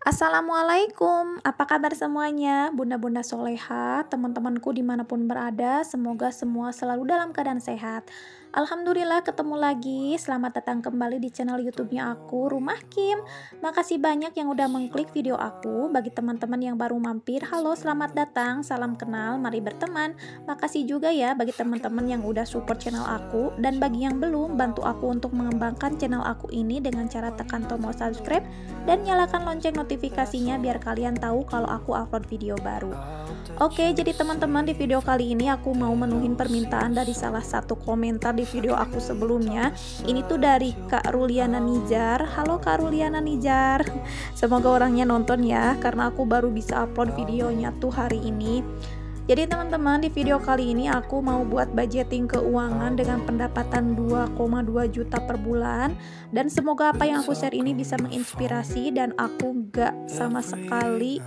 Assalamualaikum, apa kabar semuanya? Bunda-bunda soleha, teman-temanku dimanapun berada, semoga semua selalu dalam keadaan sehat. Alhamdulillah ketemu lagi, selamat datang kembali di channel YouTube-nya aku, Rumah Kim. Makasih banyak yang udah mengklik video aku. Bagi teman-teman yang baru mampir, halo selamat datang, salam kenal, mari berteman. Makasih juga ya bagi teman-teman yang udah support channel aku. Dan bagi yang belum, bantu aku untuk mengembangkan channel aku ini dengan cara tekan tombol subscribe dan nyalakan lonceng notifikasinya biar kalian tahu kalau aku upload video baru. Oke, jadi teman-teman, di video kali ini aku mau menuhin permintaan dari salah satu komentar di video aku sebelumnya. Ini tuh dari Kak Ruliana Nijar. Halo Kak Ruliana Nijar. Semoga orangnya nonton ya, karena aku baru bisa upload videonya tuh hari ini. Jadi teman-teman, di video kali ini aku mau buat budgeting keuangan dengan pendapatan 2,2 juta per bulan. Dan semoga apa yang aku share ini bisa menginspirasi, dan aku gak sama sekali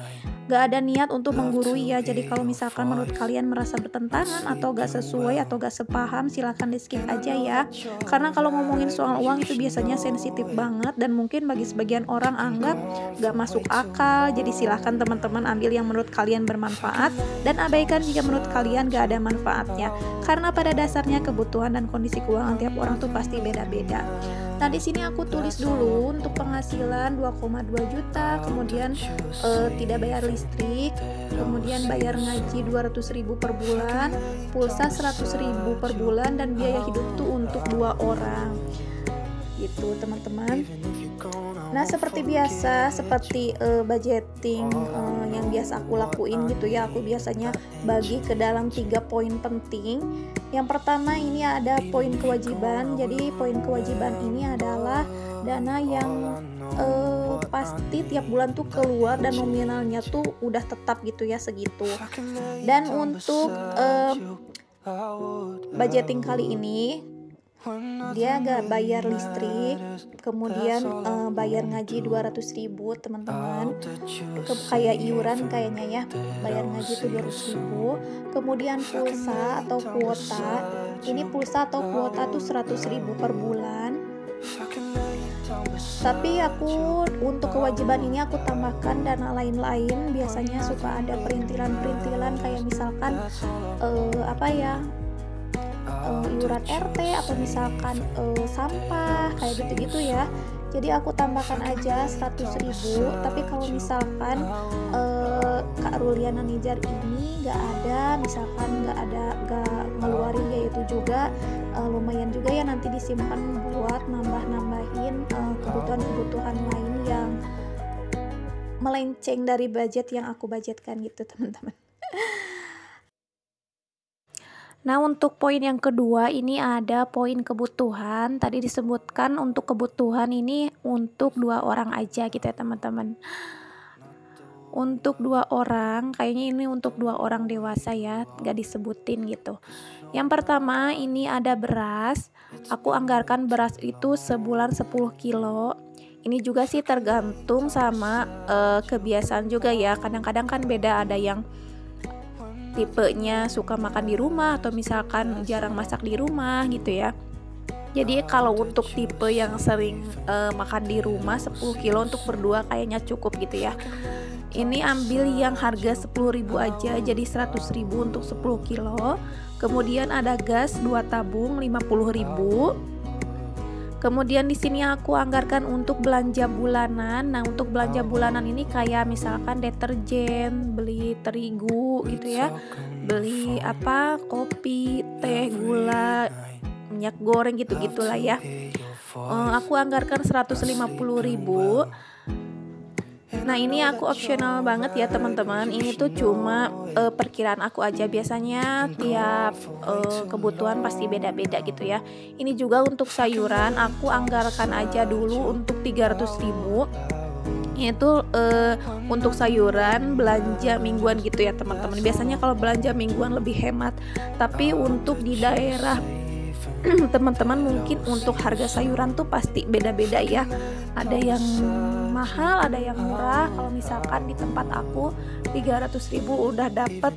gak ada niat untuk menggurui ya. Jadi kalau misalkan menurut kalian merasa bertentangan atau gak sesuai atau gak sepaham, silahkan di skip aja ya. Karena kalau ngomongin soal uang itu biasanya sensitif banget, dan mungkin bagi sebagian orang anggap gak masuk akal. Jadi silahkan teman-teman ambil yang menurut kalian bermanfaat, dan abaikan jika menurut kalian gak ada manfaatnya. Karena pada dasarnya kebutuhan dan kondisi keuangan tiap orang tuh pasti beda-beda. Nah, di sini aku tulis dulu untuk penghasilan 2,2 juta, kemudian tidak bayar listrik, kemudian bayar ngaji 200.000 per bulan, pulsa 100.000 per bulan, dan biaya hidup tuh untuk 2 orang. Gitu, teman-teman. Nah, seperti biasa, seperti budgeting yang biasa aku lakuin gitu ya, aku biasanya bagi ke dalam 3 poin penting. Yang pertama ini ada poin kewajiban. Jadi poin kewajiban ini adalah dana yang pasti tiap bulan tuh keluar dan nominalnya tuh udah tetap gitu ya, segitu. Dan untuk budgeting kali ini dia gak bayar listrik, kemudian bayar ngaji 200.000 teman-teman, kayak iuran kayaknya ya, bayar ngaji itu 200.000. Kemudian pulsa atau kuota, ini pulsa atau kuota tuh 100.000 per bulan. Tapi aku untuk kewajiban ini aku tambahkan dana lain-lain. Biasanya suka ada perintilan-perintilan kayak misalkan iuran RT atau misalkan sampah kayak gitu-gitu ya. Jadi aku tambahkan aja 100.000. Tapi kalau misalkan Kak Ruliana Nijar ini gak ngeluarin ya, itu juga lumayan juga ya, nanti disimpan buat nambahin kebutuhan-kebutuhan lain yang melenceng dari budget yang aku budgetkan gitu teman-teman. Nah, untuk poin yang kedua ini ada poin kebutuhan. Tadi disebutkan untuk kebutuhan ini untuk 2 orang aja gitu ya teman-teman. Untuk 2 orang, kayaknya ini untuk 2 orang dewasa ya, gak disebutin gitu. Yang pertama ini ada beras. Aku anggarkan beras itu sebulan 10 kilo. Ini juga sih tergantung sama kebiasaan juga ya. Kadang-kadang kan beda, ada yang tipenya suka makan di rumah atau misalkan jarang masak di rumah gitu ya. Jadi kalau untuk tipe yang sering makan di rumah, 10 kilo untuk berdua kayaknya cukup gitu ya. Ini ambil yang harga 10.000 aja, jadi 100.000 untuk 10 kilo. Kemudian ada gas 2 tabung 50.000. Kemudian di sini aku anggarkan untuk belanja bulanan. Nah, untuk belanja bulanan ini kayak misalkan deterjen, beli terigu gitu ya, beli kopi, teh, gula, minyak goreng gitu-gitulah ya. Aku anggarkan 150.000. Nah, ini aku opsional banget ya teman-teman. Ini tuh cuma perkiraan aku aja. Biasanya tiap kebutuhan pasti beda-beda gitu ya. Ini juga untuk sayuran aku anggarkan aja dulu untuk 300.000. Itu untuk sayuran belanja mingguan gitu ya teman-teman. Biasanya kalau belanja mingguan lebih hemat. Tapi untuk di daerah teman-teman mungkin untuk harga sayuran tuh pasti beda-beda ya. Ada yang mahal, ada yang murah. Kalau misalkan di tempat aku 300.000 udah dapet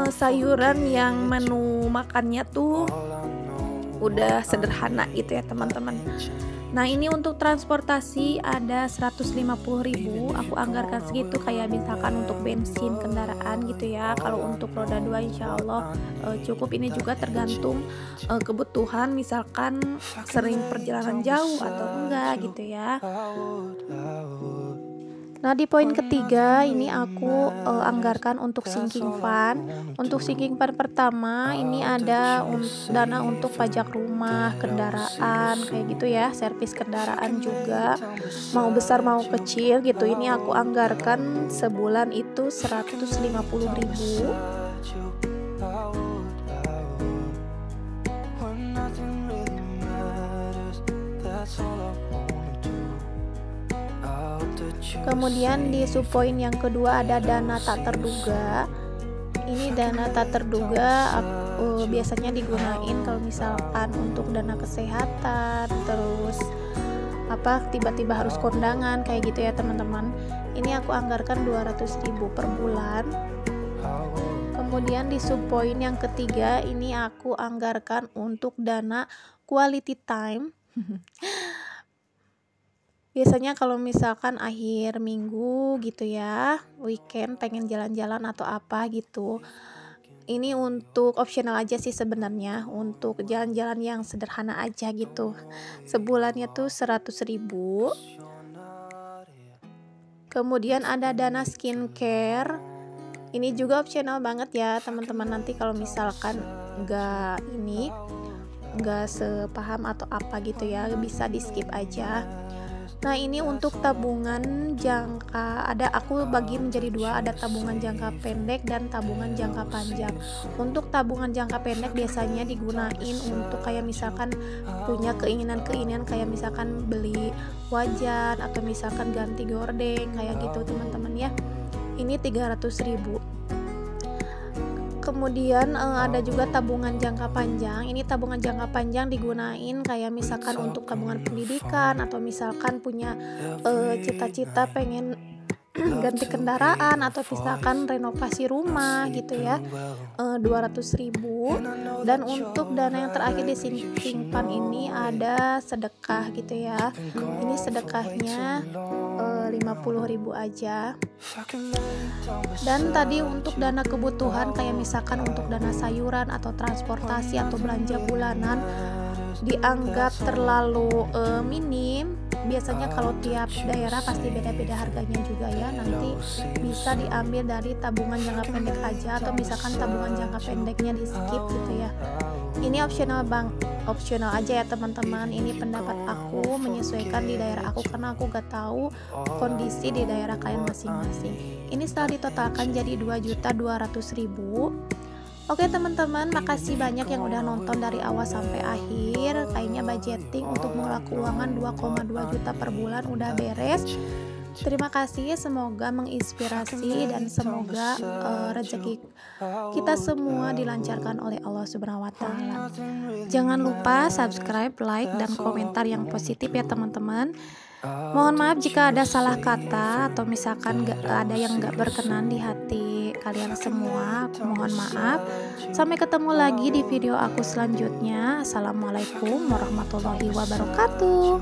sayuran yang menu makannya tuh udah sederhana gitu ya teman-teman. Nah ini untuk transportasi ada 150.000, aku anggarkan segitu, kayak misalkan untuk bensin kendaraan gitu ya. Kalau untuk roda 2 insya Allah cukup, ini juga tergantung kebutuhan, misalkan sering perjalanan jauh atau enggak gitu ya. Nah di poin ketiga ini aku anggarkan untuk sinking fund. Untuk sinking fund pertama ini ada dana untuk pajak rumah, kendaraan kayak gitu ya, servis kendaraan juga, mau besar mau kecil gitu. Ini aku anggarkan sebulan itu 150.000. Kemudian di subpoin yang kedua ada dana tak terduga. Ini dana tak terduga biasanya digunain kalau misalkan untuk dana kesehatan, terus tiba-tiba harus kondangan kayak gitu ya teman-teman. Ini aku anggarkan 200.000 per bulan. Kemudian di subpoin yang ketiga ini aku anggarkan untuk dana quality time. Biasanya kalau misalkan akhir minggu gitu ya, weekend pengen jalan-jalan atau apa gitu. Ini untuk opsional aja sih sebenarnya, untuk jalan-jalan yang sederhana aja gitu. Sebulannya tuh 100.000. Kemudian ada dana skincare. Ini juga opsional banget ya teman-teman, nanti kalau misalkan nggak sepaham atau apa gitu ya, bisa di skip aja. Nah ini untuk tabungan aku bagi menjadi dua, ada tabungan jangka pendek dan tabungan jangka panjang. Untuk tabungan jangka pendek biasanya digunain untuk kayak misalkan punya keinginan kayak misalkan beli wajan atau misalkan ganti gorden kayak gitu teman-teman ya. Ini 300.000. Kemudian ada juga tabungan jangka panjang. Ini tabungan jangka panjang digunain kayak misalkan untuk tabungan pendidikan, atau misalkan punya cita-cita pengen ganti kendaraan, atau misalkan renovasi rumah gitu ya, 200.000. Dan untuk dana yang terakhir di sinking fund ini ada sedekah gitu ya. Ini sedekahnya 50.000 aja. Dan tadi untuk dana kebutuhan kayak misalkan untuk dana sayuran atau transportasi atau belanja bulanan dianggap terlalu minim. Biasanya kalau tiap daerah pasti beda-beda harganya juga ya, nanti bisa diambil dari tabungan jangka pendek aja, atau misalkan tabungan jangka pendeknya di skip gitu ya. Ini opsional aja ya teman-teman. Ini pendapat aku, menyesuaikan di daerah aku karena aku gak tahu kondisi di daerah kalian masing-masing. Ini setelah ditotalkan jadi 2.200.000. Oke teman-teman, makasih banyak yang udah nonton dari awal sampai akhir. Kayaknya budgeting untuk mengelola keuangan 2,2 juta per bulan udah beres. Terima kasih, semoga menginspirasi dan semoga rezeki kita semua dilancarkan oleh Allah Subhanahu wa Ta'ala. Jangan lupa subscribe, like, dan komentar yang positif ya teman-teman. Mohon maaf jika ada salah kata atau misalkan ada yang gak berkenan di hati kalian semua. Aku mohon maaf. Sampai ketemu lagi di video aku selanjutnya. Assalamualaikum warahmatullahi wabarakatuh.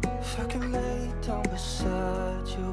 If I can lay down beside you